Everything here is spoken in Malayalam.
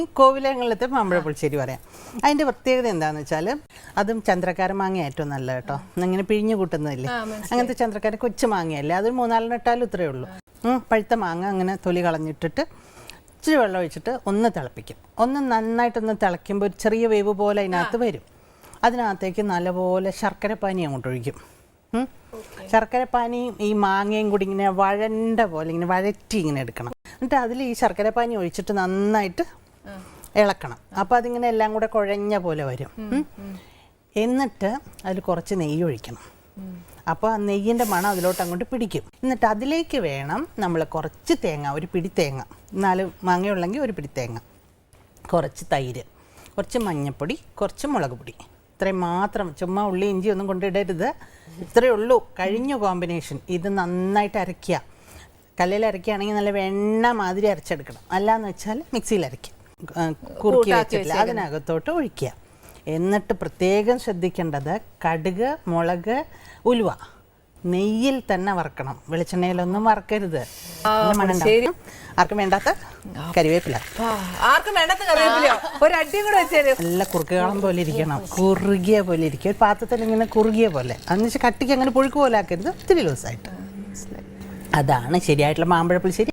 ഈ കോവിലങ്ങളിലത്തെ മാമ്പഴ പുളിശ്ശേരി പറയാം. അതിൻ്റെ പ്രത്യേകത എന്താണെന്ന് വെച്ചാൽ അതും ചന്ദ്രക്കാര മാങ്ങ ഏറ്റവും നല്ല കേട്ടോ. ഇങ്ങനെ പിഴിഞ്ഞു കൂട്ടുന്നതില്ലേ, അങ്ങനത്തെ ചന്ദ്രക്കാര കൊച്ചു മാങ്ങയല്ലേ, അതൊരു 3-4 ഇട്ടാലും ഇത്രയേ ഉള്ളൂ. പഴുത്ത മാങ്ങ അങ്ങനെ തൊലി കളഞ്ഞിട്ടിട്ട് ഇച്ചിരി വെള്ളം ഒഴിച്ചിട്ട് ഒന്ന് തിളപ്പിക്കും. ഒന്ന് നന്നായിട്ടൊന്ന് തിളയ്ക്കുമ്പോൾ ഒരു ചെറിയ വേവ് പോലെ അതിനകത്ത് വരും. അതിനകത്തേക്ക് നല്ലപോലെ ശർക്കരപ്പാനി അങ്ങോട്ട് ഒഴിക്കും. ശർക്കരപ്പാനിയും ഈ മാങ്ങയും കൂടി ഇങ്ങനെ വഴണ്ട പോലെ ഇങ്ങനെ വഴറ്റി ഇങ്ങനെ എടുക്കണം. എന്നിട്ട് അതിൽ ഈ ശർക്കരപ്പാനി ഒഴിച്ചിട്ട് നന്നായിട്ട് ഇളക്കണം. അപ്പോൾ അതിങ്ങനെ എല്ലാം കൂടെ കുഴഞ്ഞ പോലെ വരും. എന്നിട്ട് അതിൽ കുറച്ച് നെയ്യ് ഒഴിക്കണം. അപ്പോൾ ആ നെയ്യിൻ്റെ മണം അതിലോട്ട് അങ്ങോട്ട് പിടിക്കും. എന്നിട്ട് അതിലേക്ക് വേണം നമ്മൾ കുറച്ച് തേങ്ങ, ഒരു പിടി തേങ്ങ, 4 മാങ്ങയുള്ളെങ്കിൽ ഒരു പിടി തേങ്ങ, കുറച്ച് തൈര്, കുറച്ച് മഞ്ഞൾപ്പൊടി, കുറച്ച് മുളക് പൊടി, ഇത്രയും മാത്രം. ചുമ്മാ ഉള്ളി ഇഞ്ചി ഒന്നും കൊണ്ടിടരുത്. ഇത്രയേ ഉള്ളൂ. കഴിഞ്ഞു കോമ്പിനേഷൻ. ഇത് നന്നായിട്ട് അരയ്ക്കുക. കല്ലിൽ അരയ്ക്കുകയാണെങ്കിൽ നല്ല വെണ്ണ മാതിരി അരച്ചെടുക്കണം. അല്ലാന്ന് വെച്ചാൽ മിക്സിയിൽ അരയ്ക്കുക, കുറുക്കി വെച്ചിട്ടില്ല അതിനകത്തോട്ട് ഒഴിക്കുക. എന്നിട്ട് പ്രത്യേകം ശ്രദ്ധിക്കേണ്ടത് കടുക്, മുളക്, ഉലുവ നെയ്യിൽ തന്നെ വറക്കണം. വെളിച്ചെണ്ണയിലൊന്നും വറക്കരുത്. ആർക്കും വേണ്ടാത്ത കരിവേപ്പില, ആർക്കും വേണ്ടാത്ത കരിവേപ്പില ഒരു അടിയും കൂടെ വെച്ചേരും. നല്ല കുറുക്കുകാളം പോലെ ഇരിക്കണം, കുറുകിയ പോലെ ഇരിക്കും. ഒരു പാത്രത്തിൽ ഇങ്ങനെ കുറുകിയ പോലെ, അന്ന് വെച്ചാൽ കട്ടിക്ക് അങ്ങനെ പുഴുക്ക് പോലെ ആക്കരുത്, ഒത്തിരി ലൂസായിട്ട്. അതാണ് ശരിയായിട്ടുള്ള മാമ്പഴ പുളിശ്ശേരി.